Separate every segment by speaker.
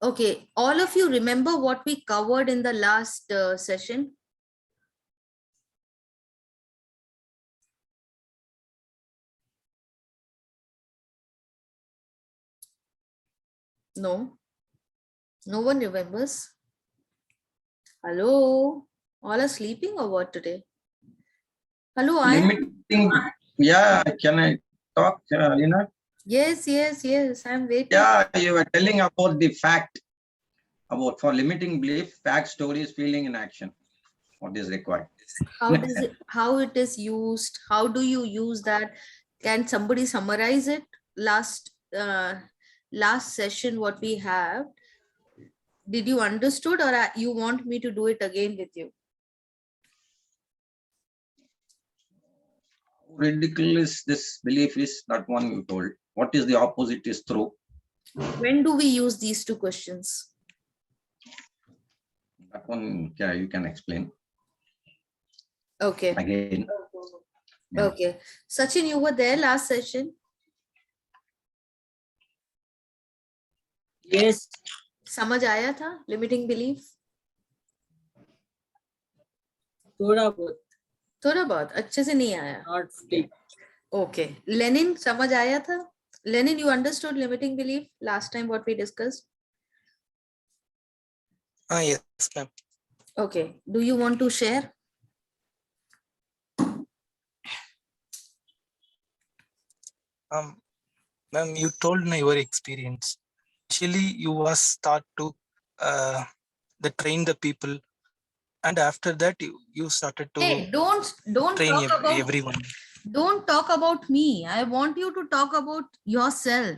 Speaker 1: Okay, all of you remember what we covered in the last session? No, no one remembers. Hello, all are sleeping or what today? Hello,
Speaker 2: Limiting, yeah, can I talk, Lina?
Speaker 1: Yes, I'm waiting.
Speaker 2: Yeah, you were telling about the fact, about for limiting belief, fact, stories, feeling, and action. What is required?
Speaker 1: How it is used? How do you use that? Can somebody summarize it? Last session, what we have, did you understood or you want me to do it again with you?
Speaker 2: Ridiculous this belief is that one you told. What is the opposite is true.
Speaker 1: When do we use these two questions?
Speaker 2: That one, yeah, you can explain.
Speaker 1: Okay.
Speaker 2: Again. Yeah.
Speaker 1: Okay. Sachin, you were there last session?
Speaker 3: Yes.
Speaker 1: समझ आया था limiting belief?
Speaker 3: थोड़ा बहुत
Speaker 1: अच्छे से नहीं आया.
Speaker 3: Not fully.
Speaker 1: Okay. Lenin, समझ आया था? Lenin, you understood limiting belief last time what we discussed?
Speaker 4: Yes, ma'am.
Speaker 1: Okay. Do you want to share?
Speaker 4: Ma'am, you told me your experience. Actually, you was start to train the people, and after that you started to
Speaker 1: Hey, don't
Speaker 4: train
Speaker 1: talk about
Speaker 4: everyone.
Speaker 1: Don't talk about me. I want you to talk about yourself.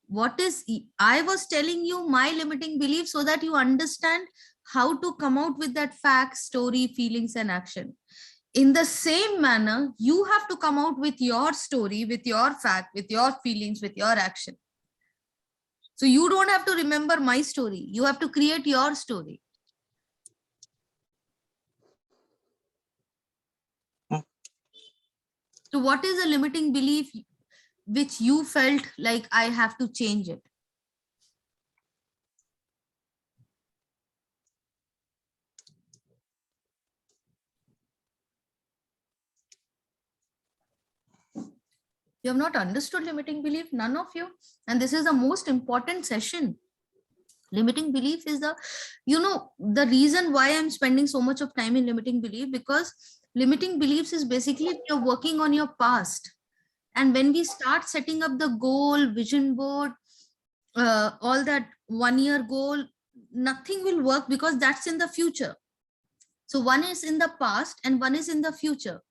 Speaker 1: What is, I was telling you my limiting belief so that you understand how to come out with that fact, story, feelings, and action. In the same manner, you have to come out with your story, with your fact, with your feelings, with your action. So you don't have to remember my story. You have to create your story. So what is a limiting belief which you felt like I have to change it? You have not understood limiting belief, none of you. And this is the most important session. Limiting belief is the reason why I'm spending so much of time in limiting belief, because limiting beliefs is basically you're working on your past. And when we start setting up the goal, vision board, all that 1 year goal, nothing will work because that's in the future. So one is in the past and one is in the future.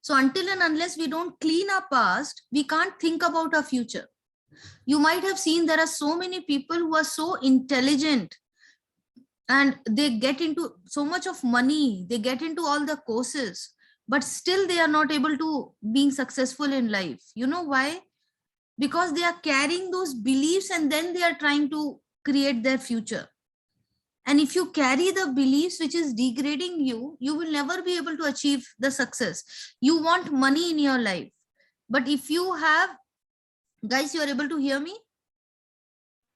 Speaker 1: So until and unless we don't clean our past, we can't think about our future. You might have seen there are so many people who are so intelligent and they get into so much of money, they get into all the courses, but still they are not able to being successful in life. You know why? Because they are carrying those beliefs and then they are trying to create their future. And if you carry the beliefs which is degrading you, you will never be able to achieve the success. You want money in your life. But if you have, guys, you are able to hear me?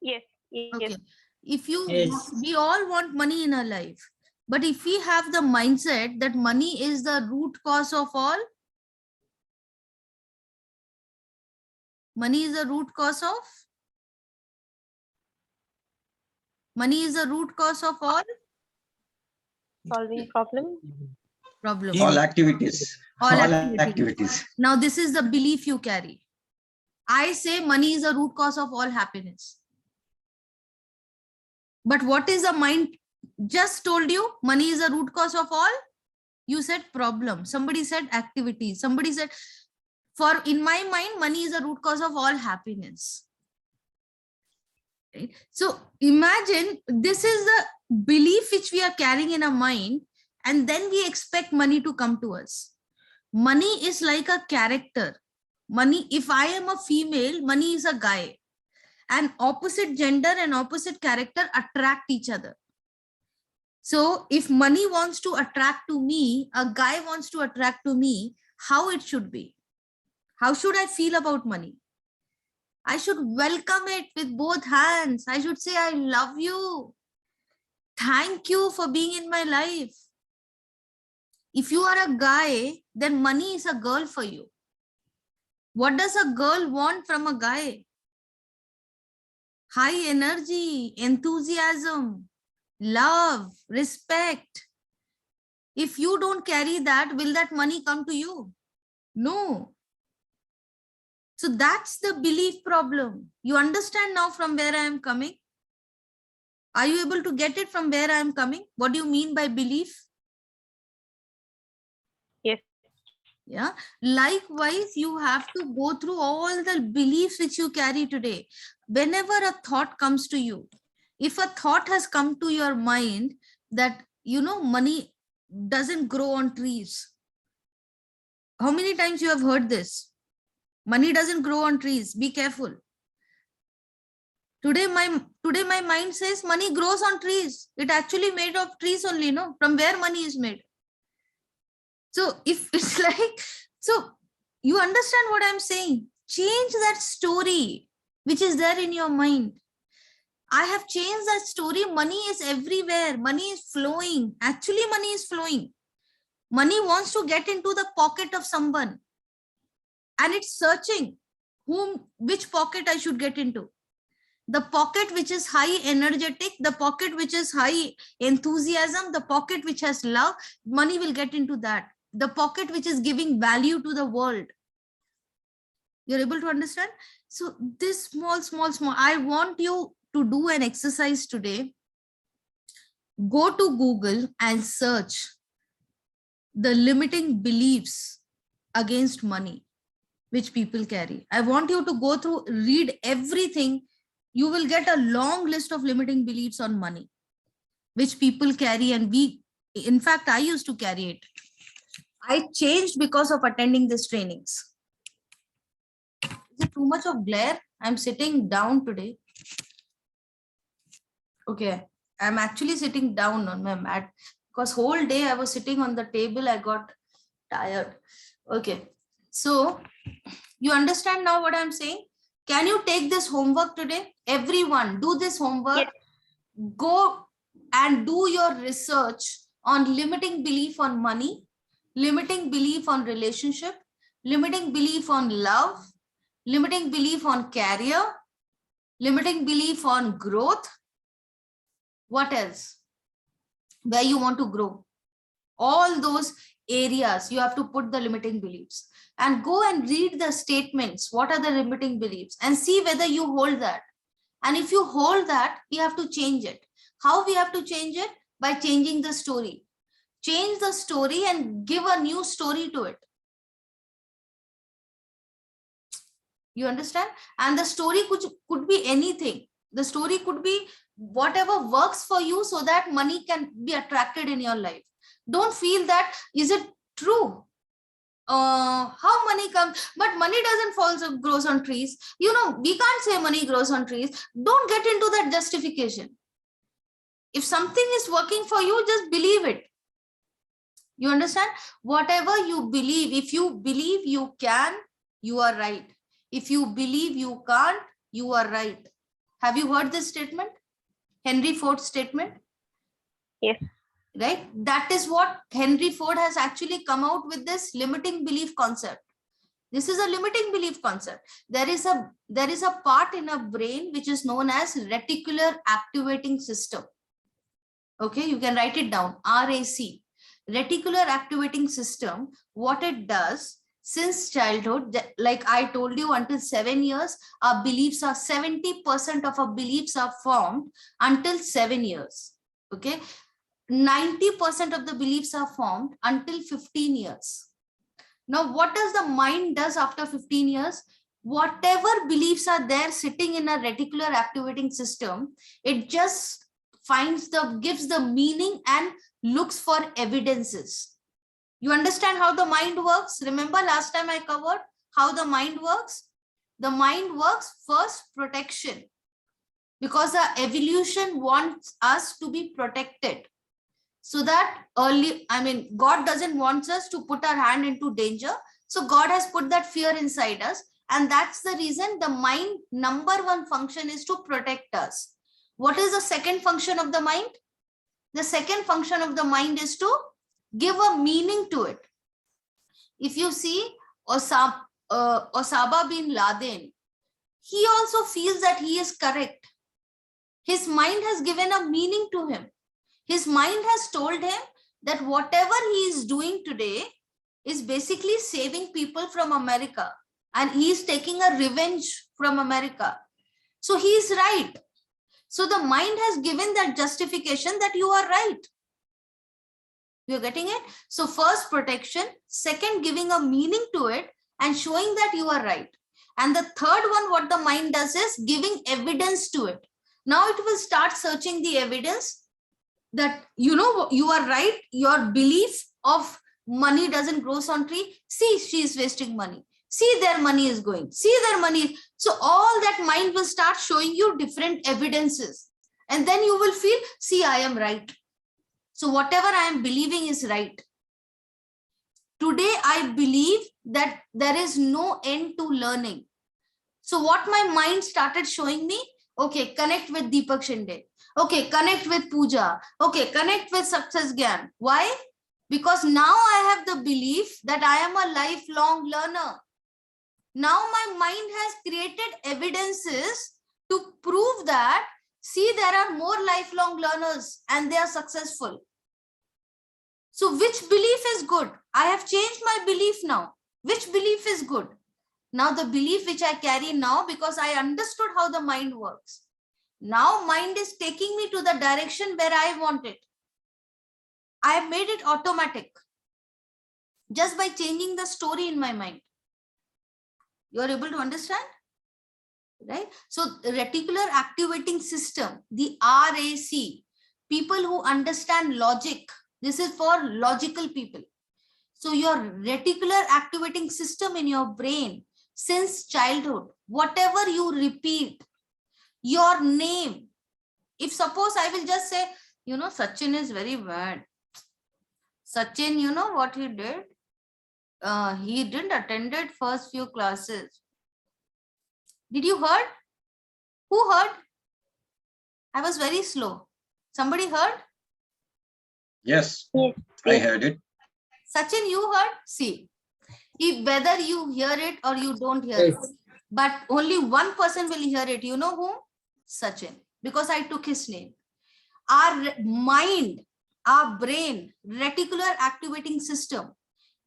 Speaker 5: Yes.
Speaker 1: Okay. If you,
Speaker 3: Yes.
Speaker 1: we all want money in our life. But if we have the mindset that money is the root cause of all, money is the root cause of? Money is the root cause of all?
Speaker 5: Solving problem.
Speaker 1: Problem.
Speaker 2: All activities.
Speaker 1: All
Speaker 2: All
Speaker 1: activities.
Speaker 2: activities.
Speaker 1: Now, this is the belief you carry. I say money is the root cause of all happiness. But what is the mind just told you? Money is the root cause of all? You said problem. Somebody said activity. Somebody said, for in my mind, money is the root cause of all happiness. Right? So imagine this is the belief which we are carrying in our mind, and then we expect money to come to us. Money is like a character. Money, if I am a female, money is a guy. And opposite gender and opposite character attract each other. So if money wants to attract to me, a guy wants to attract to me, how it should be? How should I feel about money? I should welcome it with both hands. I should say, I love you. Thank you for being in my life. If you are a guy, then money is a girl for you. What does a girl want from a guy? High energy, enthusiasm, love, respect. If you don't carry that, will that money come to you? No. So that's the belief problem. You understand now from where I am coming? Are you able to get it from where I am coming? What do you mean by belief?
Speaker 5: Yes.
Speaker 1: Yeah. Likewise, you have to go through all the beliefs which you carry today. Whenever a thought comes to you, if a thought has come to your mind that, money doesn't grow on trees. How many times you have heard this? Money doesn't grow on trees. Be careful. Today my mind says money grows on trees. It actually made of trees only, no? From where money is made. So if it's like, so you understand what I'm saying? Change that story which is there in your mind. I have changed that story. Money is everywhere. Money is flowing. Actually, money is flowing. Money wants to get into the pocket of someone. And it's searching which pocket I should get into. The pocket which is high energetic, the pocket which is high enthusiasm, the pocket which has love, money will get into that. The pocket which is giving value to the world. You're able to understand? So this small, I want you to do an exercise today. Go to Google and search the limiting beliefs against money which people carry. I want you to go through, read everything. You will get a long list of limiting beliefs on money, which people carry. And in fact, I used to carry it. I changed because of attending these trainings. Is it too much of glare? I'm sitting down today. Okay, I'm actually sitting down on my mat because whole day I was sitting on the table. I got tired. Okay, so you understand now what I'm saying? Can you take this homework today? Everyone, do this homework.
Speaker 5: Yes.
Speaker 1: Go and do your research on limiting belief on money, limiting belief on relationship, limiting belief on love, limiting belief on career, limiting belief on growth. What else? Where you want to grow. All those areas, you have to put the limiting beliefs. And go and read the statements. What are the limiting beliefs? And see whether you hold that. And if you hold that, we have to change it. How we have to change it? By changing the story. Change the story and give a new story to it. You understand? And the story could be anything. The story could be whatever works for you so that money can be attracted in your life. Don't feel that, is it true? How money comes, but money doesn't grows on trees. We can't say money grows on trees. Don't get into that justification. If something is working for you, just believe it. You understand? Whatever you believe, if you believe you can, you are right. If you believe you can't, you are right. Have you heard this statement? Henry Ford's statement?
Speaker 5: Yes.
Speaker 1: Right? That is what Henry Ford has actually come out with, this limiting belief concept. This is a limiting belief concept. There is a part in a brain which is known as reticular activating system. Okay, you can write it down, RAC. Reticular activating system, what it does, since childhood, like I told you, until 7 years, our beliefs are 70% of our beliefs are formed until 7 years. Okay. 90% of the beliefs are formed until 15 years. Now, what does the mind does after 15 years? Whatever beliefs are there sitting in a reticular activating system, it just gives the meaning and looks for evidences. You understand how the mind works? Remember last time I covered how the mind works? The mind works first protection, because the evolution wants us to be protected. So that God doesn't want us to put our hand into danger. So God has put that fear inside us. And that's the reason the mind number one function is to protect us. What is the second function of the mind? The second function of the mind is to give a meaning to it. If you see Osama bin Laden, he also feels that he is correct. His mind has given a meaning to him. His mind has told him that whatever he is doing today is basically saving people from America, and he is taking a revenge from America. So he is right. So the mind has given that justification that you are right. You're getting it? So first, protection. Second, giving a meaning to it and showing that you are right. And the third one, what the mind does is giving evidence to it. Now it will start searching the evidence that, you know, you are right. Your belief of money doesn't grow on tree. See, she is wasting money. See, their money is going. See, their money. So all that mind will start showing you different evidences. And then you will feel, see, I am right. So whatever I am believing is right. Today, I believe that there is no end to learning. So what my mind started showing me, okay, connect with Deepak Shinde. Okay, connect with Pooja. Okay, connect with Success Gyan. Why? Because now I have the belief that I am a lifelong learner. Now my mind has created evidences to prove that, see, there are more lifelong learners and they are successful. So which belief is good? I have changed my belief now. Which belief is good? Now the belief which I carry now, because I understood how the mind works. Now mind is taking me to the direction where I want it. I have made it automatic just by changing the story in my mind. You are able to understand? Right? So the reticular activating system, the RAC, people who understand logic, this is for logical people. So your reticular activating system in your brain since childhood, whatever you repeat, your name, if suppose I will just say, you know, Sachin is very bad. Sachin, you know what he did? He didn't attended first few classes. Did you heard? Who heard? I was very slow. Somebody heard?
Speaker 2: Yes,
Speaker 5: Yes.
Speaker 2: I heard it.
Speaker 1: Sachin, you heard? See, if whether you hear it or you don't hear it,
Speaker 3: Yes.
Speaker 1: but only one person will hear it. You know who? Sachin, because I took his name. Our mind, our brain, reticular activating system,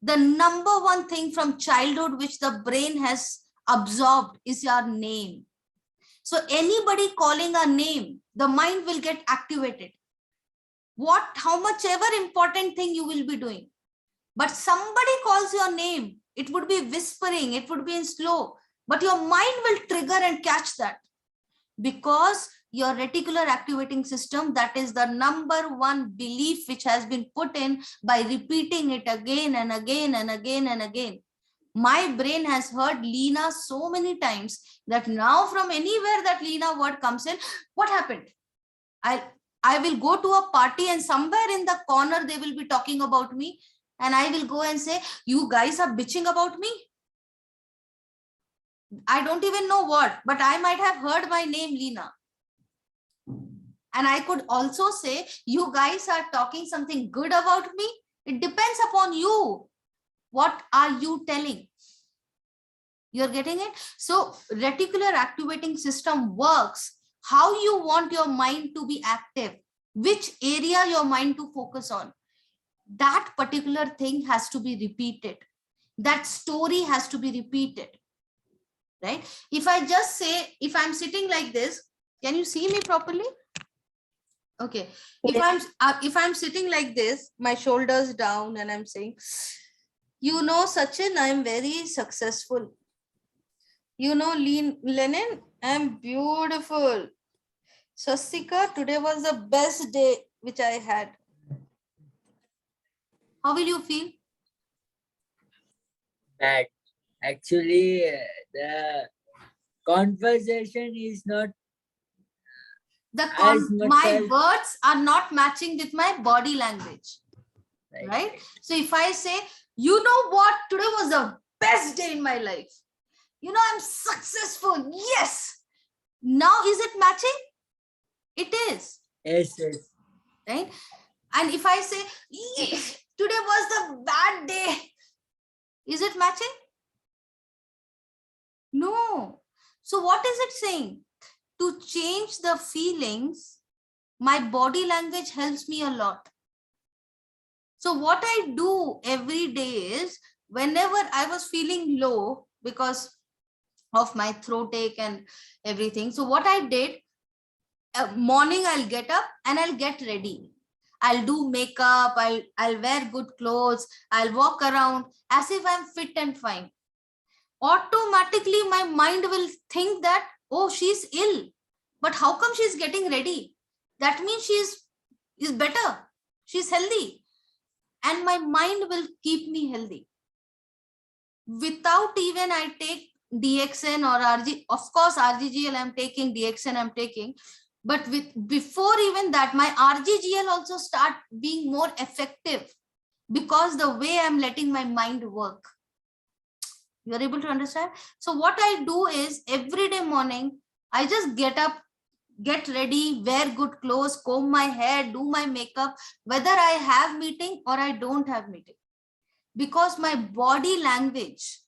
Speaker 1: the number one thing from childhood which the brain has absorbed is your name. So anybody calling a name, the mind will get activated. How much ever important thing you will be doing, but somebody calls your name, it would be whispering, it would be in slow, but your mind will trigger and catch that, because your reticular activating system, that is the number one belief which has been put in by repeating it again and again and again and again. My brain has heard Leena so many times that now from anywhere that Leena word comes in, what happened? I will go to a party and somewhere in the corner they will be talking about me, and I will go and say, you guys are bitching about me. I don't even know what, but I might have heard my name, Leena. And I could also say, you guys are talking something good about me. It depends upon you. What are you telling? You're getting it? So reticular activating system works how you want your mind to be active, which area your mind to focus on. That particular thing has to be repeated. That story has to be repeated. Right? If I just say, if I'm sitting like this, can you see me properly? Okay. If I'm sitting like this, my shoulders down, and I'm saying, you know, Sachin, I'm very successful. You know, Lenin, I'm beautiful. Swastika, today was the best day which I had. How will you feel?
Speaker 6: That actually the conversation is not
Speaker 1: My words are not matching with my body language. Right? So if I say, you know what, today was the best day in my life. I'm successful. Yes. Now, is it matching? It is,
Speaker 6: Yes, yes.
Speaker 1: right? And if I say, "Yes, today was the bad day," is it matching? No. So what is it saying? To change the feelings, my body language helps me a lot. So what I do every day is, whenever I was feeling low because of my throat ache and everything, so what I did, morning I'll get up and I'll get ready. I'll do makeup, I'll wear good clothes, I'll walk around as if I'm fit and fine. Automatically my mind will think that, oh, she's ill, but how come she's getting ready? That means is better, she's healthy, and my mind will keep me healthy. Without even I take DXN or RG, of course RGGL I'm taking, DXN I'm taking, but before even that, my RGGL also start being more effective because the way I'm letting my mind work. You are able to understand? So what I do is, every day morning, I just get up, get ready, wear good clothes, comb my hair, do my makeup, whether I have meeting or I don't have meeting. Because my body language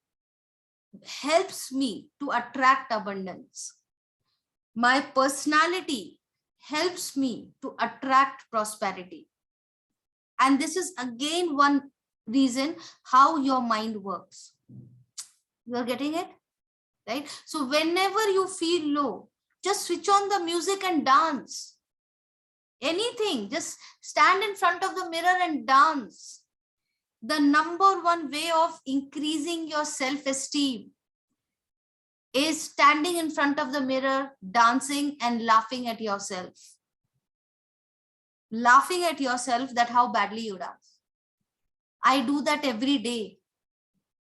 Speaker 1: helps me to attract abundance. My personality helps me to attract prosperity. And this is again one reason how your mind works. You are getting it? Right? So whenever you feel low, just switch on the music and dance. Anything, just stand in front of the mirror and dance. The number one way of increasing your self-esteem is standing in front of the mirror, dancing and laughing at yourself. Laughing at yourself that how badly you dance. I do that every day.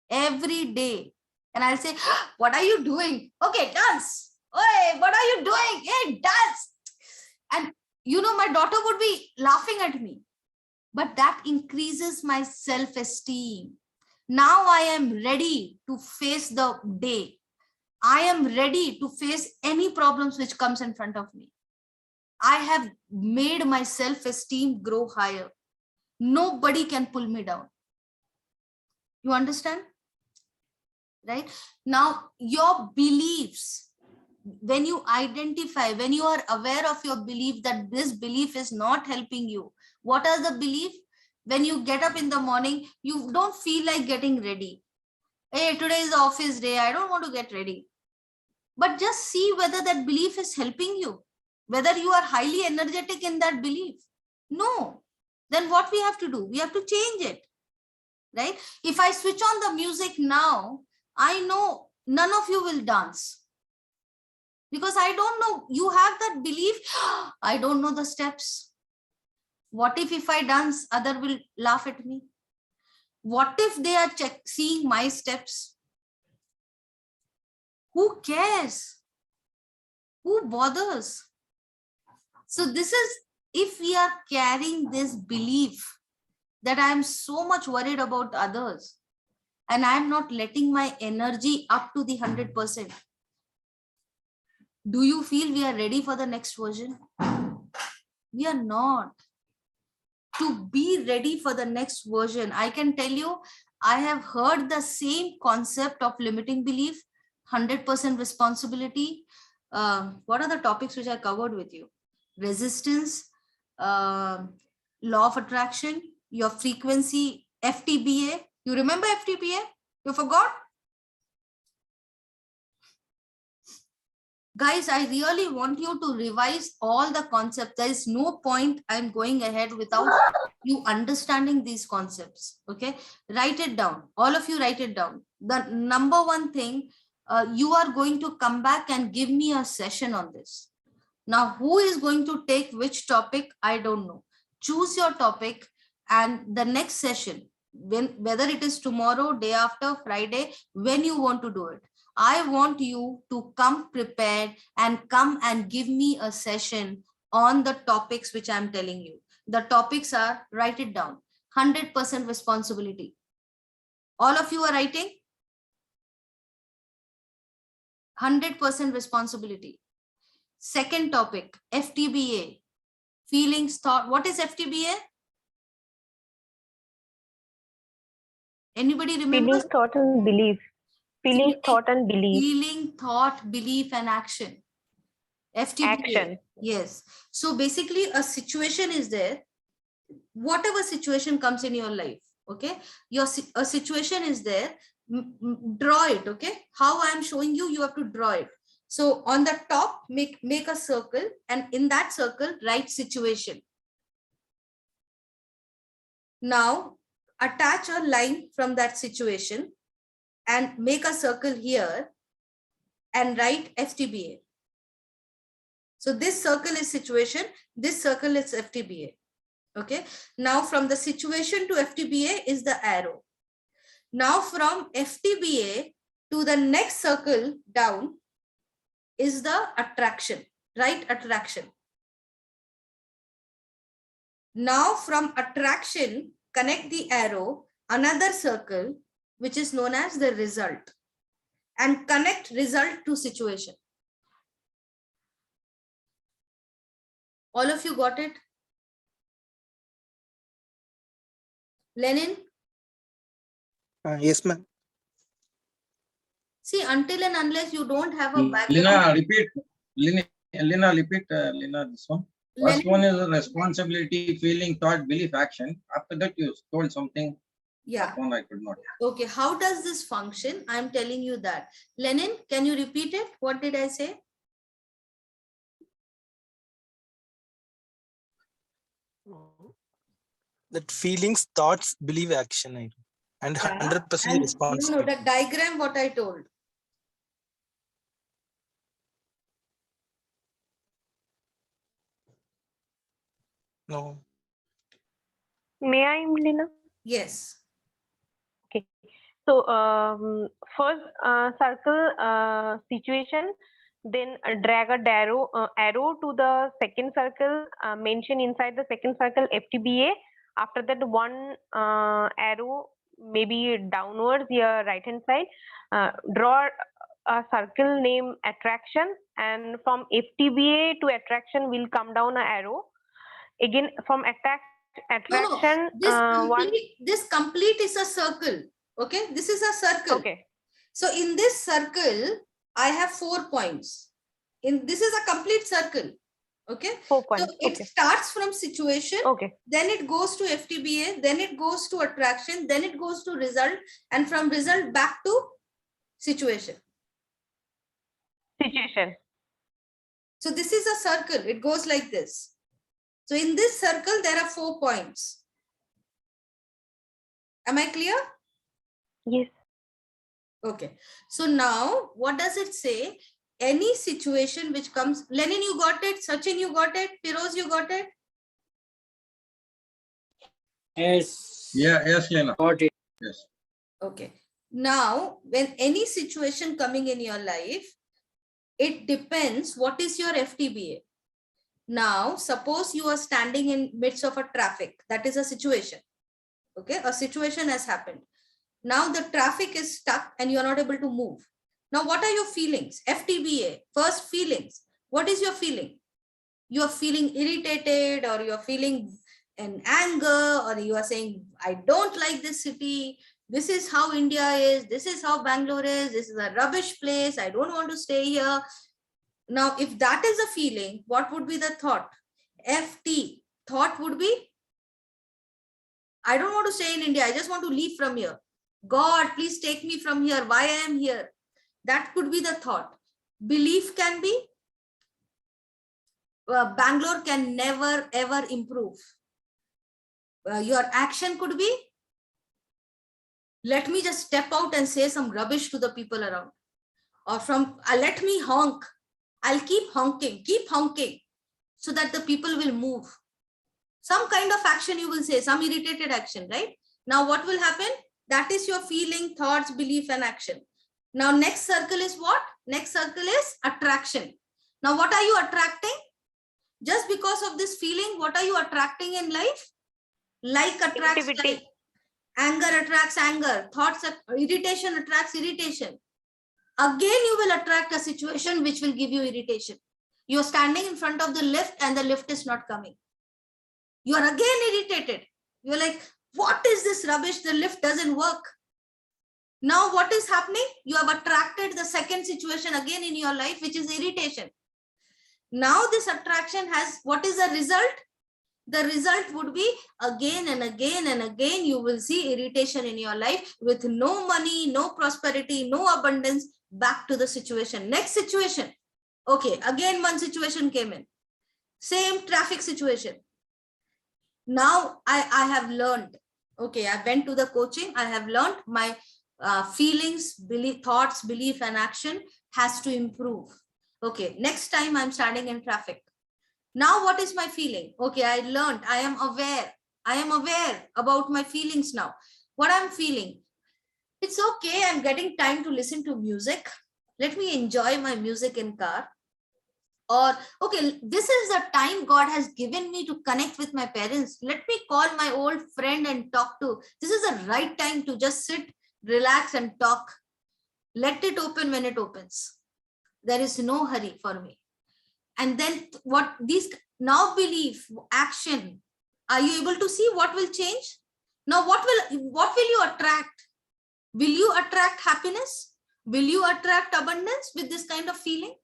Speaker 1: Every day. And I'll say, what are you doing? Okay, dance. Hey, what are you doing? Hey, dance. And my daughter would be laughing at me. But that increases my self-esteem. Now I am ready to face the day. I am ready to face any problems which comes in front of me. I have made my self-esteem grow higher. Nobody can pull me down. You understand? Right? Now, your beliefs, when you identify, when you are aware of your belief that this belief is not helping you, what are the belief? When you get up in the morning, you don't feel like getting ready. Hey, today is the office day, I don't want to get ready. But just see whether that belief is helping you, whether you are highly energetic in that belief. No. Then what we have to do? We have to change it, right? If I switch on the music now, I know none of you will dance. Because I don't know, you have that belief, I don't know the steps. What if I dance, other will laugh at me? What if they are seeing my steps? Who cares? Who bothers? So this is, if we are carrying this belief that I am so much worried about others and I am not letting my energy up to the 100%. Do you feel we are ready for the next version? We are not. To be ready for the next version, I can tell you, I have heard the same concept of limiting belief, 100% responsibility. What are the topics which I covered with you? Resistance, law of attraction, your frequency, FTBA. You remember FTBA? You forgot? Guys, I really want you to revise all the concepts. There is no point I'm going ahead without you understanding these concepts. Okay, write it down. All of you write it down. The number one thing, you are going to come back and give me a session on this. Now, who is going to take which topic? I don't know. Choose your topic, and the next session, whether it is tomorrow, day after, Friday, when you want to do it, I want you to come prepared and come and give me a session on the topics which I'm telling you. The topics are, write it down, 100% responsibility. All of you are writing? 100% responsibility. Second topic, FTBA, feelings, thought. What is FTBA? Anybody remember?
Speaker 5: Feeling, thought, and belief. Feeling, thought, and belief.
Speaker 1: Feeling, thought, belief, and action. FTBA.
Speaker 5: Action.
Speaker 1: Yes. So basically, a situation is there. Whatever situation comes in your life, okay, a situation is there, draw it. Okay, how I am showing you, you have to draw it. So on the top, make a circle, and in that circle write situation. Now attach a line from that situation and make a circle here and write FTBA. So this circle is situation, this circle is FTBA. Okay, now from the situation to FTBA is the arrow. Now from FTBA to the next circle down is the attraction, right? Attraction. Now from attraction, connect the arrow, another circle, which is known as the result, and connect result to situation. All of you got it? Lenin?
Speaker 4: Yes, ma'am.
Speaker 1: See, until and unless you don't have a background.
Speaker 2: Lina, repeat. Lina, repeat. Lina, this one. First one is responsibility, feeling, thought, belief, action. After that, you told something.
Speaker 1: Yeah.
Speaker 2: That one I could not.
Speaker 1: Okay, how does this function? I'm telling you that. Lenin, can you repeat it? What did I say?
Speaker 4: That feelings, thoughts, belief, action, and 100%
Speaker 1: And
Speaker 4: responsibility.
Speaker 1: the diagram what I told.
Speaker 4: No.
Speaker 5: May I, Lina?
Speaker 1: Yes.
Speaker 5: Okay. So first circle situation, then drag a arrow to the second circle, mention inside the second circle FTBA. After that, one arrow maybe downwards your right hand side, draw a circle name attraction, and from FTBA to attraction will come down an arrow. Again from attraction,
Speaker 1: This complete is a circle. Okay, this is a circle.
Speaker 5: Okay.
Speaker 1: So in this circle, I have 4 points. This is a complete circle. Okay.
Speaker 5: 4 points.
Speaker 1: So it starts from situation.
Speaker 5: Okay.
Speaker 1: Then it goes to FTBA. Then it goes to attraction. Then it goes to result. And from result back to situation.
Speaker 5: Situation.
Speaker 1: So this is a circle. It goes like this. So in this circle, there are 4 points. Am I clear?
Speaker 5: Yes.
Speaker 1: Okay. So now what does it say? Any situation which comes, Lenin, you got it? Sachin, you got it? Firoz, you got it?
Speaker 6: Yes.
Speaker 2: Yeah, yes, Lina.
Speaker 6: Got it.
Speaker 2: Yes.
Speaker 1: Okay. Now, when any situation coming in your life, it depends what is your FTBA. Now, suppose you are standing in midst of a traffic. That is a situation. Okay. A situation has happened. Now the traffic is stuck and you are not able to move. Now, what are your feelings? FTBA, first feelings. What is your feeling? You are feeling irritated, or you are feeling an anger, or you are saying, I don't like this city. This is how India is. This is how Bangalore is. This is a rubbish place. I don't want to stay here. Now, if that is a feeling, what would be the thought? FT, thought would be, I don't want to stay in India. I just want to leave from here. God, please take me from here. Why I am here? That could be the thought. Belief can be, Bangalore can never ever improve. Your action could be, let me just step out and say some rubbish to the people around. Or from, let me honk. I'll keep honking so that the people will move. Some kind of action you will say, some irritated action, right? Now what will happen? That is your feeling, thoughts, belief, and action. Now next circle is what? Next circle is attraction. Now what are you attracting? Just because of this feeling, what are you attracting in life? Like attracts like. Anger attracts anger. Thoughts, irritation attracts irritation. again you will attract a situation which will give you irritation. You're standing in front of the lift and the lift is not coming. You are again irritated. You're like, what is this rubbish? The lift doesn't work. Now what is happening? You have attracted the second situation again in your life, which is irritation. Now this attraction has, what is the result? The result would be again and again and again, you will see irritation in your life with no money, no prosperity, no abundance. Back to the situation. Next situation. Okay, again one situation came in. Same traffic situation. Now I have learned. Okay, I went to the coaching. I have learned my feelings, thoughts, belief, and action has to improve. Okay, next time I'm standing in traffic. Now what is my feeling? Okay, I learned. I am aware. I am aware about my feelings now. What I'm feeling. It's okay. I'm getting time to listen to music. Let me enjoy my music in car. Or, okay, this is the time God has given me to connect with my parents. Let me call my old friend and talk to. This is the right time to just sit, relax and talk. Let it open when it opens. There is no hurry for me. And then what these now belief, action, are you able to see what will change? Now what will you attract? Will you attract happiness? Will you attract abundance with this kind of feeling?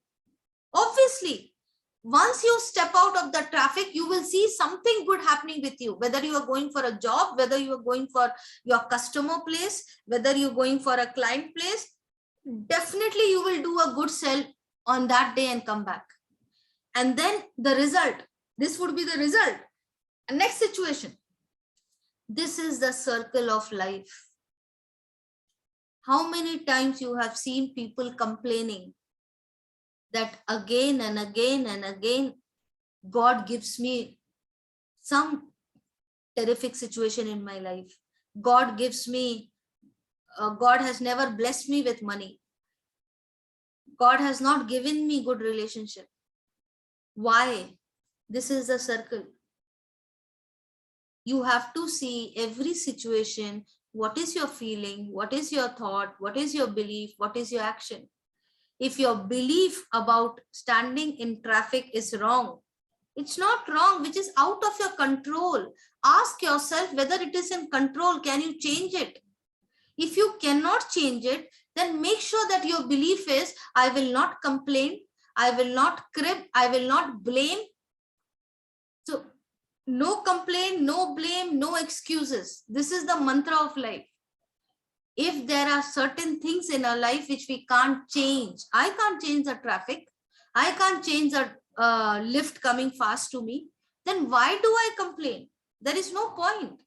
Speaker 1: Obviously, once you step out of the traffic, you will see something good happening with you, whether you are going for a job, whether you are going for your customer place, whether you're going for a client place, definitely you will do a good sell on that day and come back. And then the result, this would be the result. And next situation. This is the circle of life. How many times you have seen people complaining that again and again and again, God gives me some terrific situation in my life. God gives me, God has never blessed me with money. God has not given me good relationship. Why? This is the circle. You have to see every situation. What is your feeling? What is your thought? What is your belief? What is your action? If your belief about standing in traffic is wrong, it's not wrong, which is out of your control. Ask yourself whether it is in control. Can you change it? If you cannot change it, then make sure that your belief is, I will not complain, I will not crib, I will not blame. So no complaint, no blame, no excuses. This is the mantra of life. If there are certain things in our life which we can't change, I can't change the traffic, I can't change the lift coming fast to me, then why do I complain? There is no point.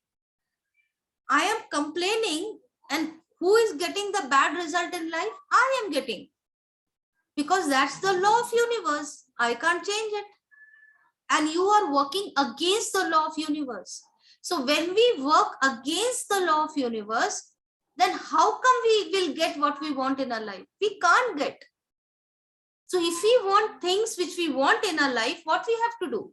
Speaker 1: I am complaining, and who is getting the bad result in life? I am getting. Because that's the law of universe. I can't change it. And you are working against the law of universe. So when we work against the law of universe, then how come we will get what we want in our life? We can't get. So if we want things which we want in our life, what we have to do?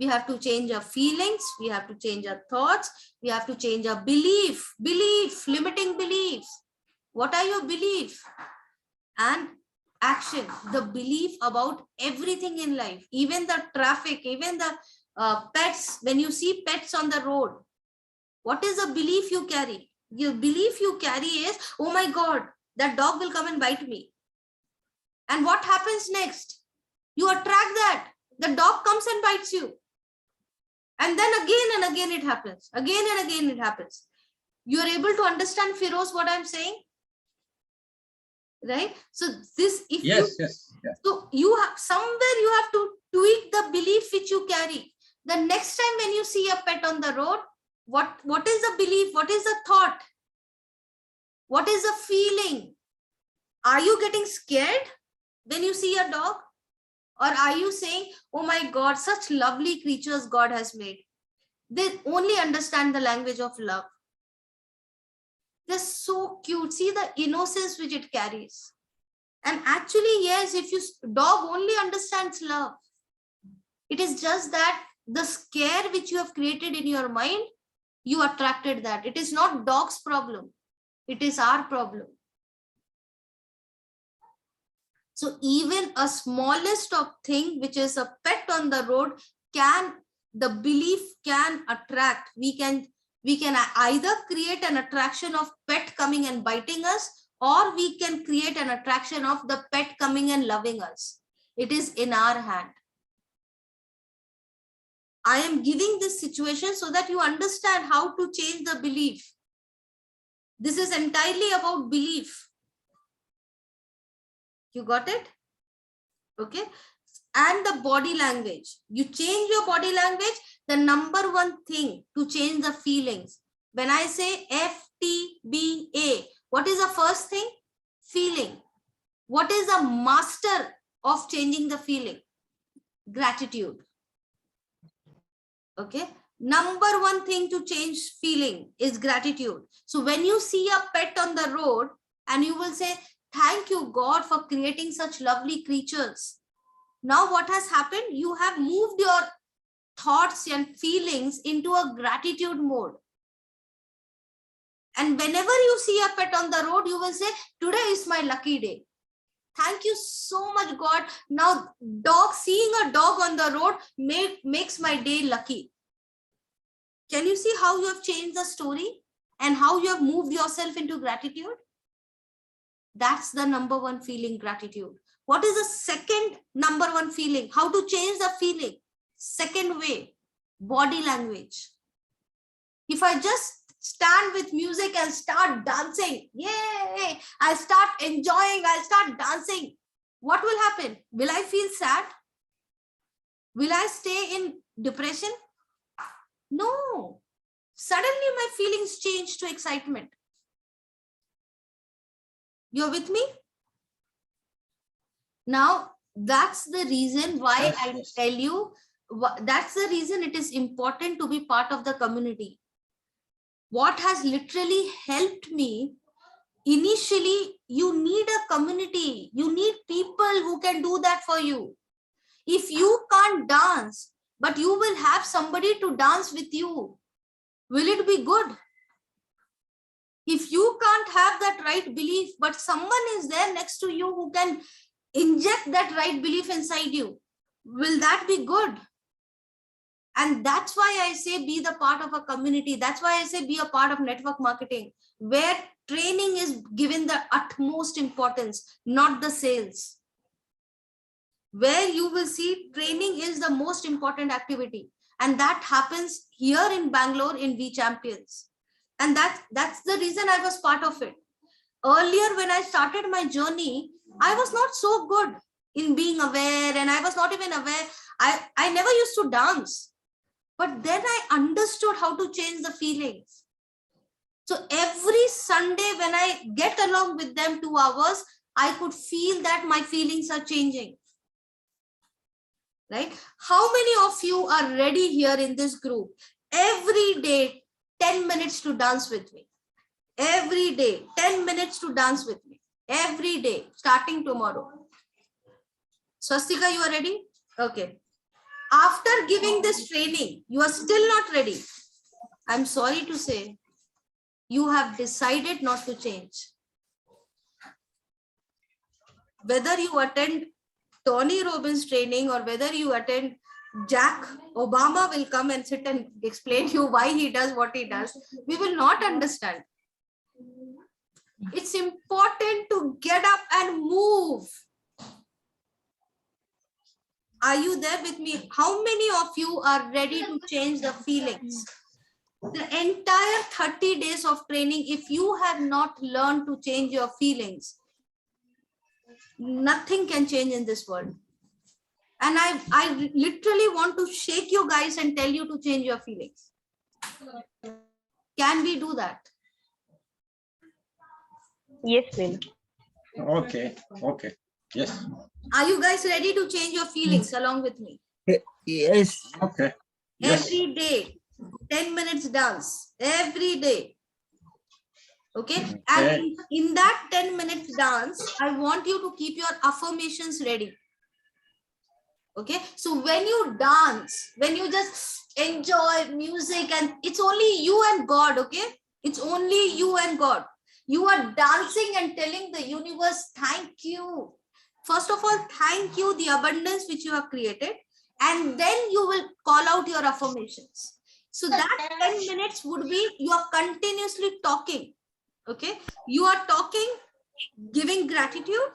Speaker 1: We have to change our feelings. We have to change our thoughts. We have to change our belief, limiting beliefs. What are your beliefs? And action, the belief about everything in life, even the traffic, even the pets. When you see pets on the road, what is the belief you carry? Your belief you carry is, oh my God, that dog will come and bite me. And what happens next? You attract that. The dog comes and bites you. And then again and again it happens. Again and again it happens. You are able to understand, Firoz, what I'm saying? Right? So this, if
Speaker 2: yes.
Speaker 1: So you have somewhere you have to tweak the belief which you carry. The next time when you see a pet on the road, what is the belief? What is the thought? What is the feeling? Are you getting scared when you see a dog? Or are you saying, oh my God, such lovely creatures God has made? They only understand the language of love. They're so cute. See the innocence which it carries. And actually, yes, if you dog only understands love. It is just that the scare which you have created in your mind, you attracted that. It is not dog's problem. It is our problem. So even a smallest of thing, which is a pet on the road, the belief can attract. We can either create an attraction of pet coming and biting us, or we can create an attraction of the pet coming and loving us. It is in our hand. I am giving this situation so that you understand how to change the belief. This is entirely about belief. You got it? Okay. And the body language. You change your body language, the number one thing to change the feelings. When I say FTBA, what is the first thing? Feeling. What is the master of changing the feeling? Gratitude. Okay. Number one thing to change feeling is gratitude. So when you see a pet on the road and you will say, thank you, God, for creating such lovely creatures. Now what has happened? You have moved your thoughts and feelings into a gratitude mode. And whenever you see a pet on the road, you will say, today is my lucky day. Thank you so much, God. Now, seeing a dog on the road makes my day lucky. Can you see how you have changed the story and how you have moved yourself into gratitude? That's the number one feeling, gratitude. What is the second number one feeling? How to change the feeling? Second way, body language. If I just stand with music and start dancing, yay, I'll start enjoying, I'll start dancing. What will happen? Will I feel sad? Will I stay in depression? No. Suddenly my feelings change to excitement. You're with me? Now, that's the reason why I tell you, that's the reason it is important to be part of the community. What has literally helped me, initially, you need a community. You need people who can do that for you. If you can't dance, but you will have somebody to dance with you, will it be good? If you can't have that right belief, but someone is there next to you who can inject that right belief inside you, will that be good? And that's why I say be the part of a community. That's why I say be a part of network marketing, where training is given the utmost importance, not the sales. Where you will see training is the most important activity. And that happens here in Bangalore in V Champions. And that's the reason I was part of it. Earlier, when I started my journey, I was not so good in being aware, and I was not even aware. I never used to dance. But then I understood how to change the feelings. So every Sunday when I get along with them 2 hours, I could feel that my feelings are changing. Right? How many of you are ready here in this group? Every day, 10 minutes to dance with me. Every day, 10 minutes to dance with me. Every day, starting tomorrow. Swastika, you are ready? Okay. After giving this training, you are still not ready. I'm sorry to say, you have decided not to change. Whether you attend Tony Robbins training or whether you attend Jack Obama will come and sit and explain you why he does what he does, we will not understand. It's important to get up and move. Are you there with me? How many of you are ready to change the feelings? The entire 30 days of training, if you have not learned to change your feelings, nothing can change in this world. And I literally want to shake you guys and tell you to change your feelings. Can we do that?
Speaker 5: Yes, ma'am.
Speaker 2: Okay, okay, yes.
Speaker 1: Are you guys ready to change your feelings along with me?
Speaker 6: Yes.
Speaker 2: Okay. Yes.
Speaker 1: Every day, 10 minutes dance, every day. Okay. And in that 10 minutes dance, I want you to keep your affirmations ready. Okay. So when you dance, when you just enjoy music, and it's only you and God, okay? It's only you and God. You are dancing and telling the universe, thank you First of all, thank you the abundance which you have created, and then you will call out your affirmations. So that 10 minutes would be you are continuously talking. Okay, you are talking, giving gratitude,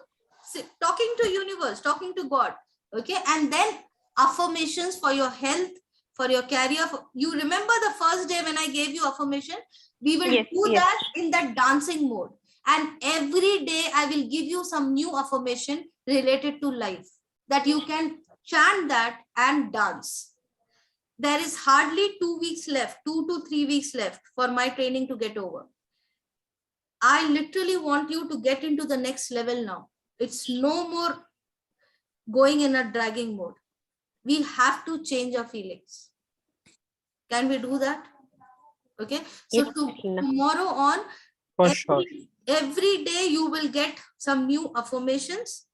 Speaker 1: talking to universe, talking to God. Okay, and then affirmations for your health, for your career. You remember the first day when I gave you affirmation? We will do that in that dancing mode. And every day I will give you some new affirmation related to life that you can chant that and dance. There is hardly 2 weeks left, 2 to 3 weeks left for my training to get over. I literally want you to get into the next level now. It's no more going in a dragging mode. We have to change our feelings. Can we do that? Okay. So tomorrow on, every day you will get some new affirmations.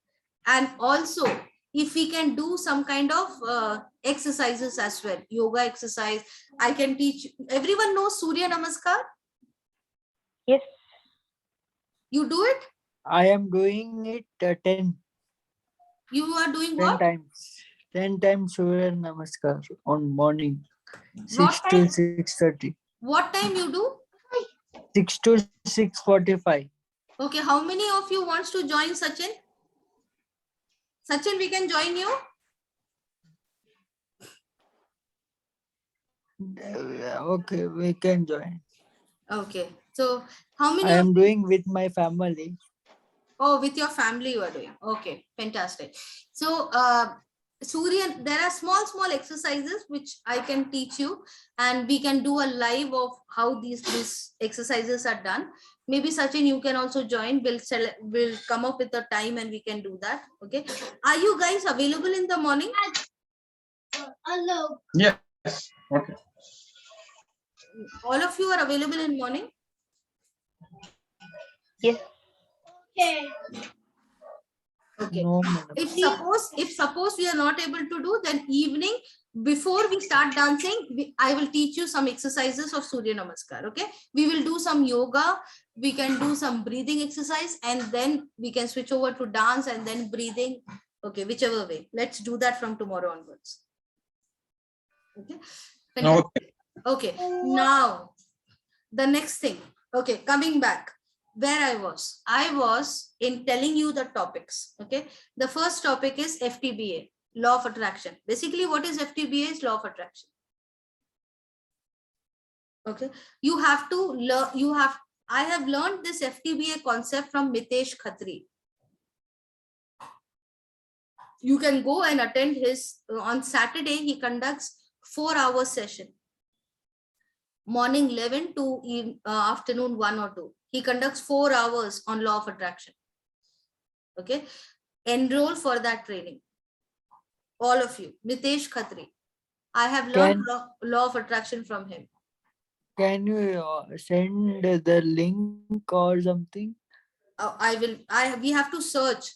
Speaker 1: And also, if we can do some kind of exercises as well, yoga exercise, I can teach. Everyone knows Surya Namaskar?
Speaker 5: Yes.
Speaker 1: You do it?
Speaker 6: I am doing it 10.
Speaker 1: You are doing
Speaker 6: 10
Speaker 1: what?
Speaker 6: 10 times Surya Namaskar on morning.
Speaker 1: What
Speaker 6: 6
Speaker 1: time?
Speaker 6: to 6:30.
Speaker 1: What time you do?
Speaker 6: 6 to 6:45.
Speaker 1: Okay, how many of you wants to join Sachin? Sachin, we can join you?
Speaker 6: Okay, we can join.
Speaker 1: Okay, so how many
Speaker 6: I
Speaker 1: of
Speaker 6: am doing with my family.
Speaker 1: Oh, with your family you are doing. Okay, fantastic. So, Surya, there are small exercises which I can teach you, and we can do a live of how these exercises are done. Maybe Sachin, you can also join. We'll come up with a time and we can do that. Okay. Are you guys available in the morning?
Speaker 3: Hello.
Speaker 2: Yes. Okay.
Speaker 1: All of you are available in morning?
Speaker 5: Yes.
Speaker 1: Okay.
Speaker 6: No, madam.
Speaker 1: If suppose we are not able to do, then evening before we start dancing, I will teach you some exercises of Surya Namaskar. Okay. We will do some yoga. We can do some breathing exercise, and then we can switch over to dance and then breathing. Okay. Whichever way. Let's do that from tomorrow onwards. Okay.
Speaker 2: Okay.
Speaker 1: Okay. Now, the next thing. Okay. Coming back. Where I was in telling you the topics. Okay, the first topic is FTBA, law of attraction. Basically, what is FTBA? Is law of attraction. Okay, you have to learn. I have learned this FTBA concept from Mitesh Khatri. You can go and attend his on Saturday. He conducts 4-hour session. Morning 11 to afternoon 1 or 2. He conducts 4 hours on law of attraction. Okay. Enroll for that training. All of you. Mitesh Khatri. I have learned law of attraction from him.
Speaker 6: Can you send the link or something?
Speaker 1: We have to search.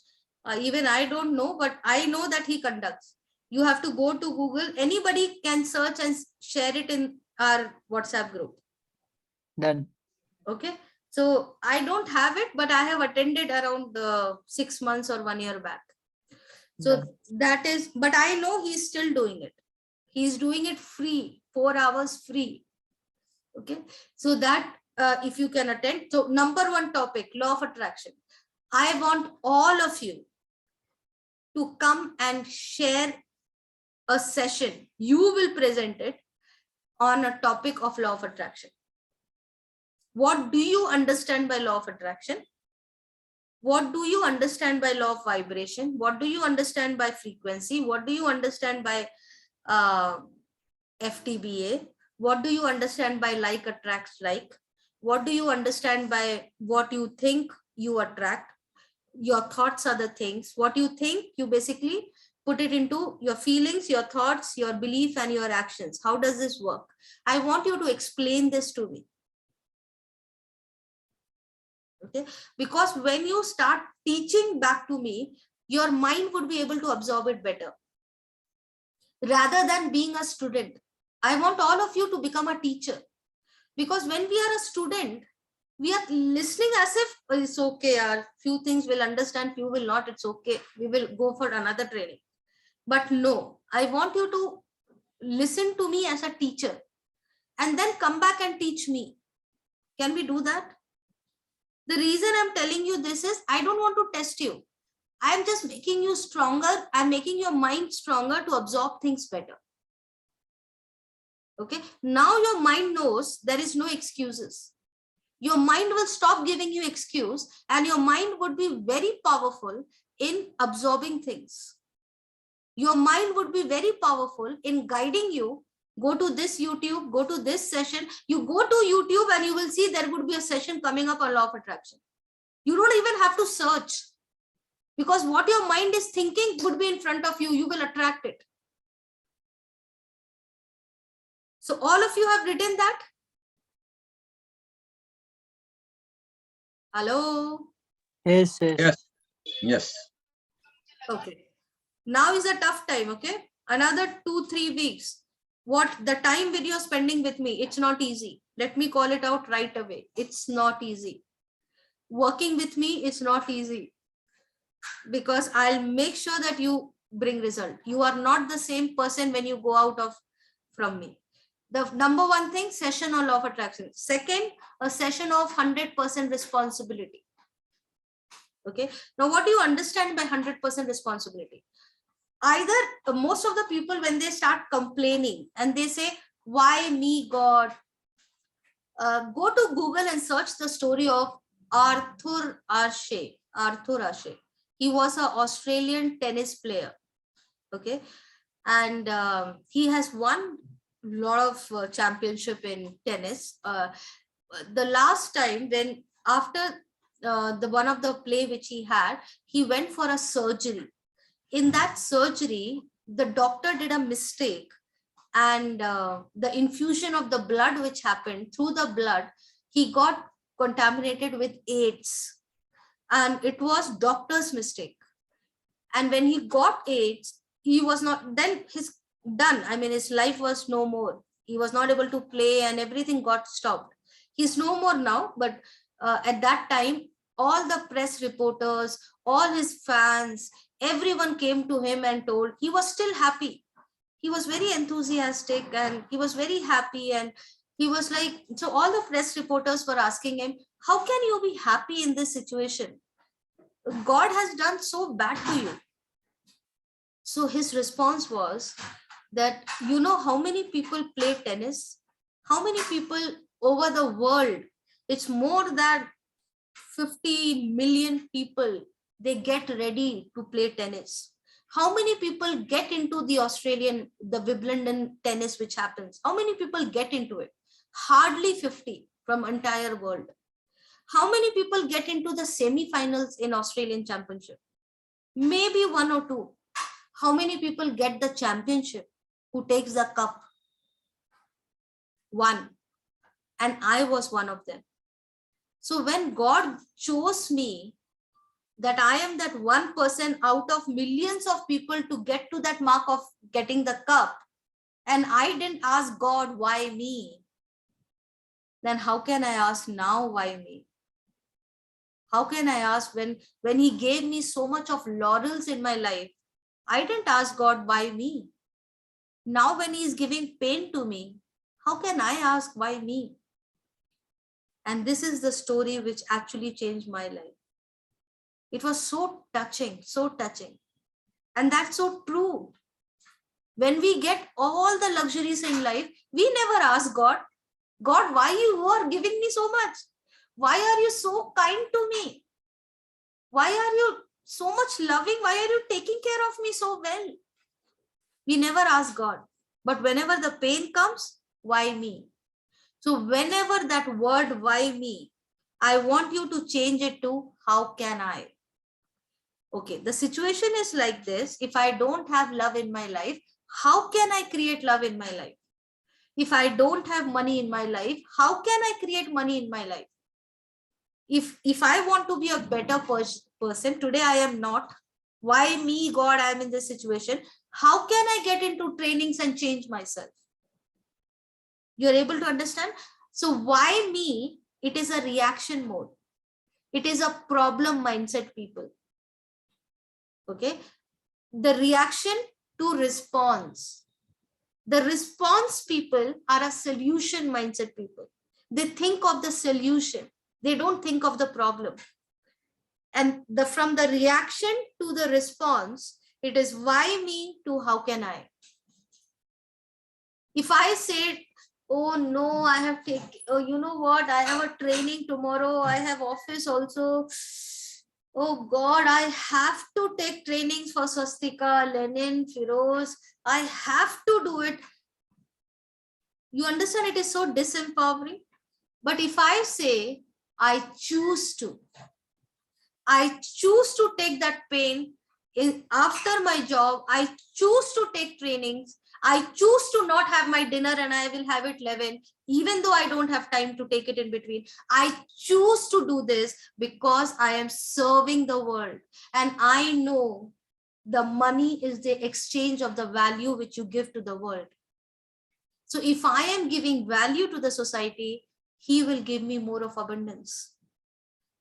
Speaker 1: Even I don't know, but I know that he conducts. You have to go to Google. Anybody can search and share it in our WhatsApp group.
Speaker 6: Done.
Speaker 1: Okay. So I don't have it, but I have attended around 6 months or 1 year back. So that is, but I know he's still doing it. He's doing it free, 4 hours free. Okay. So that if you can attend. So number 1 topic, law of attraction. I want all of you to come and share a session. You will present it on a topic of law of attraction. What do you understand by law of attraction? What do you understand by law of vibration? What do you understand by frequency? What do you understand by FTBA? What do you understand by like attracts like? What do you understand by what you think you attract? Your thoughts are the things. What you think, you basically put it into your feelings, your thoughts, your belief, and your actions. How does this work? I want you to explain this to me. Okay, because when you start teaching back to me, your mind would be able to absorb it better. Rather than being a student, I want all of you to become a teacher. Because when we are a student, we are listening as if it's okay, few things will understand, few will not, it's okay, we will go for another training. But no, I want you to listen to me as a teacher and then come back and teach me. Can we do that? The reason I'm telling you this is I don't want to test you. I'm just making you stronger. I'm making your mind stronger to absorb things better. Okay. Now your mind knows there is no excuses. Your mind will stop giving you excuse, and your mind would be very powerful in absorbing things. Your mind would be very powerful in guiding you. Go to this YouTube, go to this session. You go to YouTube and you will see there would be a session coming up on law of attraction. You don't even have to search, because what your mind is thinking would be in front of you. You will attract it. So all of you have written that? Hello?
Speaker 6: Yes, yes.
Speaker 2: Yes. Yes.
Speaker 1: Okay. Now is a tough time, okay? Another 2-3 weeks. What the time when you're spending with me, it's not easy. Let me call it out right away. It's not easy. Working with me is not easy, because I'll make sure that you bring result. You are not the same person when you go out from me. The number one thing, session on law of attraction. Second, a session of 100% responsibility. Okay. Now, what do you understand by 100% responsibility? Either most of the people, when they start complaining and they say, why me, God? Go to Google and search the story of Arthur Ashe. Arthur Ashe. He was an Australian tennis player. Okay. And he has won a lot of championship in tennis. The last time when after the one of the play which he had, he went for a surgery. In that surgery, the doctor did a mistake, and the infusion of the blood which happened, through the blood, he got contaminated with AIDS, and it was doctor's mistake. And when he got AIDS, he was not, then his done. I mean, his life was no more. He was not able to play and everything got stopped. He's no more now, but at that time, all the press reporters, all his fans, everyone came to him and told he was still happy. He was very enthusiastic and he was very happy. And he was like, so all the press reporters were asking him, how can you be happy in this situation? God has done so bad to you. So his response was that, you know how many people play tennis? How many people over the world? It's more than 50 million people. They get ready to play tennis. How many people get into the Wimbledon tennis which happens? How many people get into it? Hardly 50 from entire world. How many people get into the semi-finals in Australian Championship? Maybe 1 or 2. How many people get the championship? Who takes the cup? 1. And I was one of them. So when God chose me, that I am that 1% out of millions of people to get to that mark of getting the cup, and I didn't ask God, why me? Then how can I ask now, why me? How can I ask when he gave me so much of laurels in my life? I didn't ask God, why me? Now when he is giving pain to me, how can I ask, why me? And this is the story which actually changed my life. It was so touching, so touching. And that's so true. When we get all the luxuries in life, we never ask God, God, why you are giving me so much? Why are you so kind to me? Why are you so much loving? Why are you taking care of me so well? We never ask God. But whenever the pain comes, why me? So whenever that word, why me, I want you to change it to, how can I? Okay, the situation is like this. If I don't have love in my life, how can I create love in my life? If I don't have money in my life, how can I create money in my life? If I want to be a better person, today I am not. Why me, God, I am in this situation. How can I get into trainings and change myself? You're able to understand? So why me It is a reaction mode. It is a problem mindset people. Okay. The reaction to response. The response people are a solution mindset people. They think of the solution. They don't think of the problem. And from the reaction to the response, it is why me to how can I. If I say, oh no, I have taken, oh, you know what, I have a training tomorrow, I have office also. Oh God, I have to take trainings for Swastika, Lenin, Firoz. I have to do it. You understand, it is so disempowering. But if I say, I choose to take that pain after my job, I choose to take trainings, I choose to not have my dinner and I will have it 11, even though I don't have time to take it in between. I choose to do this because I am serving the world. And I know the money is the exchange of the value which you give to the world. So if I am giving value to the society, he will give me more of abundance.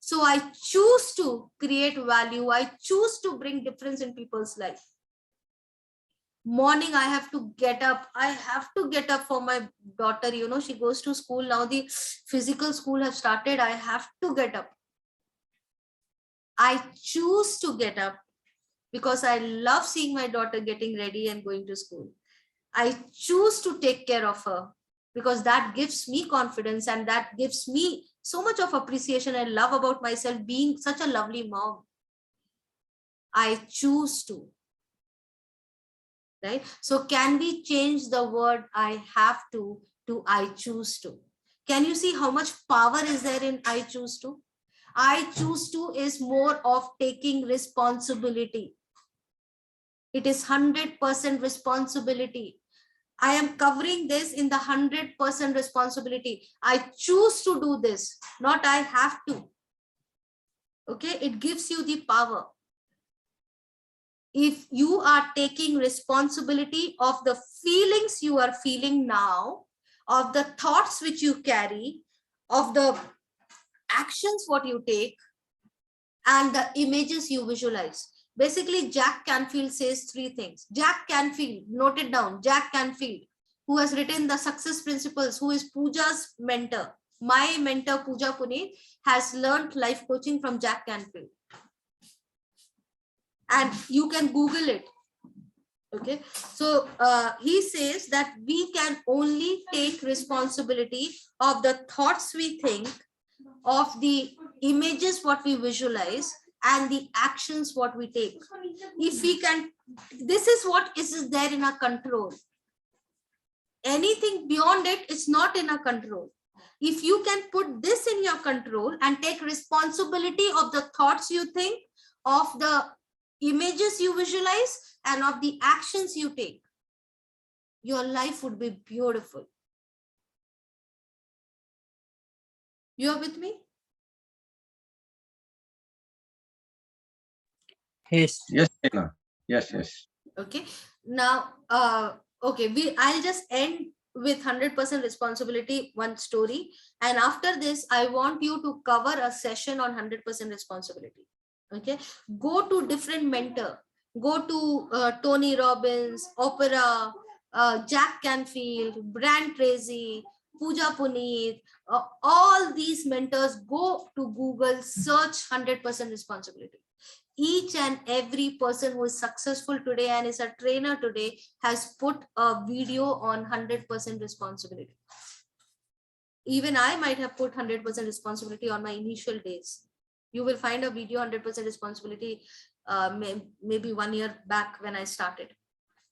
Speaker 1: So I choose to create value. I choose to bring difference in people's life. Morning, I have to get up. I have to get up for my daughter. You know, she goes to school now. The physical school has started. I have to get up. I choose to get up because I love seeing my daughter getting ready and going to school. I choose to take care of her because that gives me confidence and that gives me so much of appreciation and love about myself being such a lovely mom. I choose to. Right? So can we change the word I have to I choose to? Can you see how much power is there in I choose to? I choose to is more of taking responsibility. It is 100% responsibility. I am covering this in the 100% responsibility. I choose to do this, not I have to. Okay, it gives you the power. If you are taking responsibility of the feelings you are feeling now, of the thoughts which you carry, of the actions what you take, and the images you visualize. Basically, Jack Canfield says 3 things. Jack Canfield, note it down, Jack Canfield, who has written the Success Principles, who is Pooja's mentor. My mentor, Pooja Puneet, has learned life coaching from Jack Canfield. And you can Google it. Okay, so he says that we can only take responsibility of the thoughts we think, of the images what we visualize, and the actions what we take. If we can, this is what is there in our control. Anything beyond it is not in our control. If you can put this in your control and take responsibility of the thoughts you think, of the images you visualize, and of the actions you take, your life would be beautiful. You are with me?
Speaker 6: Yes.
Speaker 2: Yes, Lina. Yes, yes.
Speaker 1: Okay. Now, okay, I'll just end with 100% responsibility, one story. And after this, I want you to cover a session on 100% responsibility. Okay. Go to different mentor. Go to Tony Robbins, Oprah, Jack Canfield, Brand Tracy, Pooja Puneet, all these mentors. Go to Google, search 100% responsibility. Each and every person who is successful today and is a trainer today has put a video on 100% responsibility. Even I might have put 100% responsibility on my initial days. You will find a video 100% responsibility maybe 1 year back when I started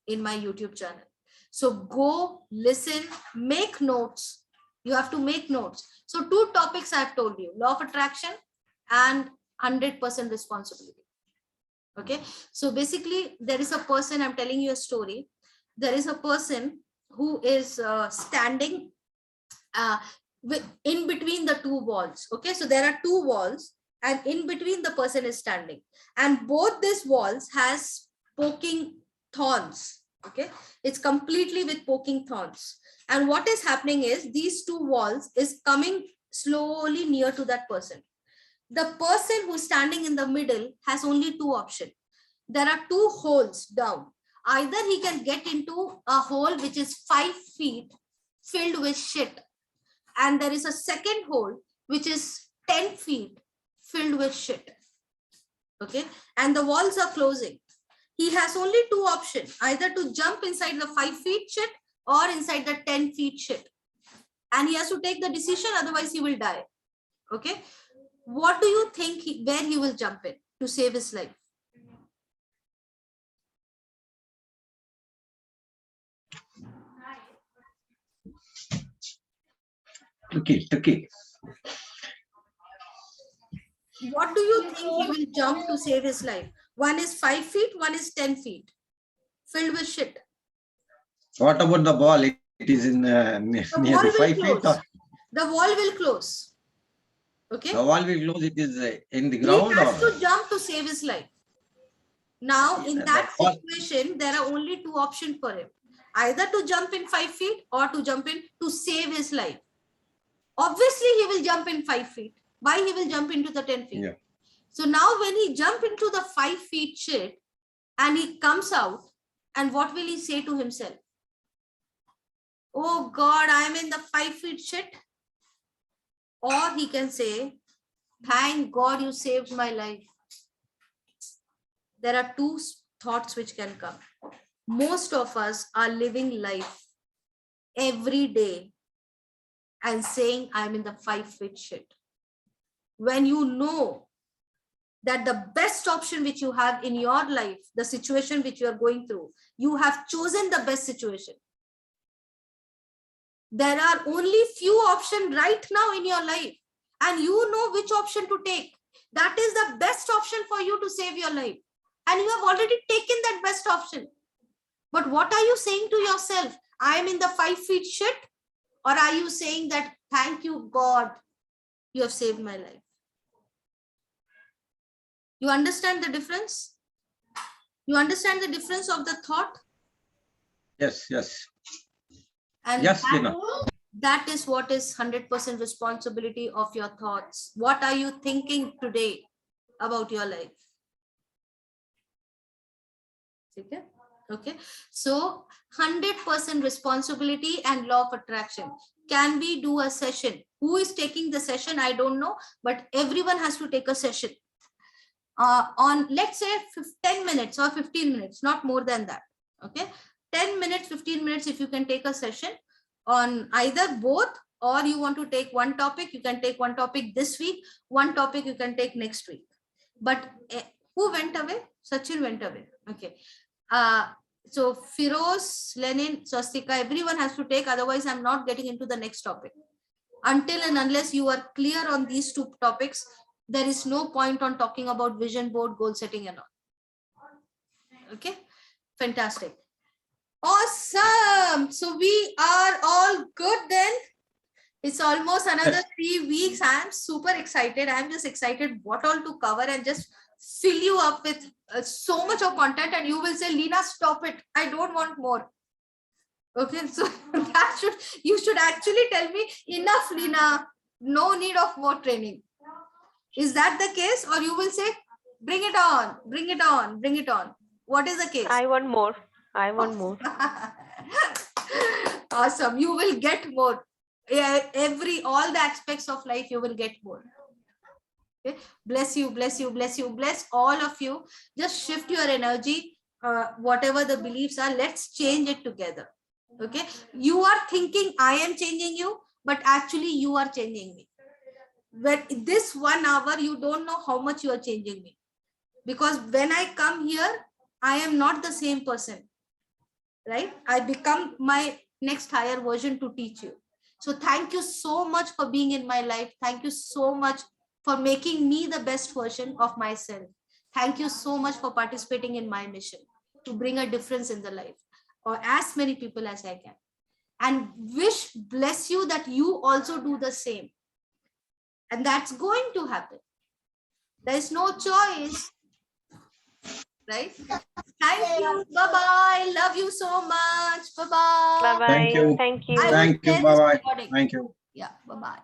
Speaker 1: in my YouTube channel. So go listen, make notes. You have to make notes. So 2 topics I've told you: law of attraction and 100% responsibility. Okay, so basically there is a person, I'm telling you a story. There is a person who is standing in between the 2 walls. Okay, so there are 2 walls and in between the person is standing, and both these walls has poking thorns. Okay, it's completely with poking thorns. And what is happening is these 2 walls is coming slowly near to that person. The person who's standing in the middle has only two options. There are two holes down. Either he can get into a hole which is 5 feet filled with shit, and there is a second hole which is 10 feet filled with shit. Okay, and the walls are closing. He has only two options, either to jump inside the 5 feet shit or inside the 10 feet shit. And he has to take the decision, otherwise he will die. Okay, what do you think where he will jump in to save his life?
Speaker 2: Tricky.
Speaker 1: What do you think he will jump to save his life? One is 5 feet, one is 10 feet, filled with shit.
Speaker 2: What about the ball? It is in near the 5 feet.
Speaker 1: The wall will close. Okay.
Speaker 2: The wall will close. It is in the ground.
Speaker 1: He has to jump to save his life. Now, in that situation, there are only two options for him. Either to jump in 5 feet or to jump in to save his life. Obviously, he will jump in 5 feet. Why he will jump into the 10 feet?
Speaker 2: Yeah.
Speaker 1: So now when he jump into the 5 feet shit and he comes out, and what will he say to himself? Oh God, I'm in the 5 feet shit. Or he can say, thank God you saved my life. There are two thoughts which can come. Most of us are living life every day and saying, I'm in the 5 feet shit. When you know that the best option which you have in your life, the situation which you are going through, you have chosen the best situation. There are only few options right now in your life, and you know which option to take. That is the best option for you to save your life. And you have already taken that best option. But what are you saying to yourself? I am in the 5 feet shit? Or are you saying that, thank you, God, you have saved my life? You understand the difference? You understand the difference of the thought?
Speaker 2: Yes.
Speaker 1: And
Speaker 2: Yes, Lina.
Speaker 1: that is what is 100% responsibility of your thoughts. What are you thinking today about your life? Okay. So 100% responsibility and law of attraction. Can we do a session? Who is taking the session? I don't know, but everyone has to take a session. On, let's say, 10 minutes or 15 minutes, not more than that. Okay, 10 minutes, 15 minutes, if you can take a session on either both, or you want to take one topic, you can take one topic this week, one topic you can take next week. But who went away? Sachin went away. Okay. So Firoz, Lenin, Swastika, everyone has to take, otherwise I'm not getting into the next topic. Until and unless you are clear on these two topics, there is no point on talking about vision board, goal setting and all. Okay, fantastic. Awesome. So we are all good then. It's almost another 3 weeks. I'm super excited. I'm just excited what all to cover and just fill you up with so much of content, and you will say, Lina, stop it. I don't want more. Okay, so you should actually tell me, enough, Lina. No need of more training. Is that the case? Or you will say, bring it on, bring it on, bring it on. What is the case?
Speaker 5: I want more.
Speaker 1: Awesome. You will get more. All the aspects of life, you will get more. Okay. Bless you, bless you, bless you, bless all of you. Just shift your energy. Whatever the beliefs are, let's change it together. Okay. You are thinking I am changing you, but actually you are changing me. When this 1 hour, you don't know how much you are changing me, because when I come here, I am not the same person, right? I become my next higher version to teach you. So thank you so much for being in my life. Thank you so much for making me the best version of myself. Thank you so much for participating in my mission to bring a difference in the life or as many people as I can. And bless you that you also do the same. And that's going to happen. There is no choice. Right? Thank you. Bye-bye. Love you so much. Bye-bye.
Speaker 5: Bye-bye.
Speaker 2: Thank you.
Speaker 5: Thank you.
Speaker 2: Thank you. Bye-bye. Thank you.
Speaker 1: Yeah. Bye-bye.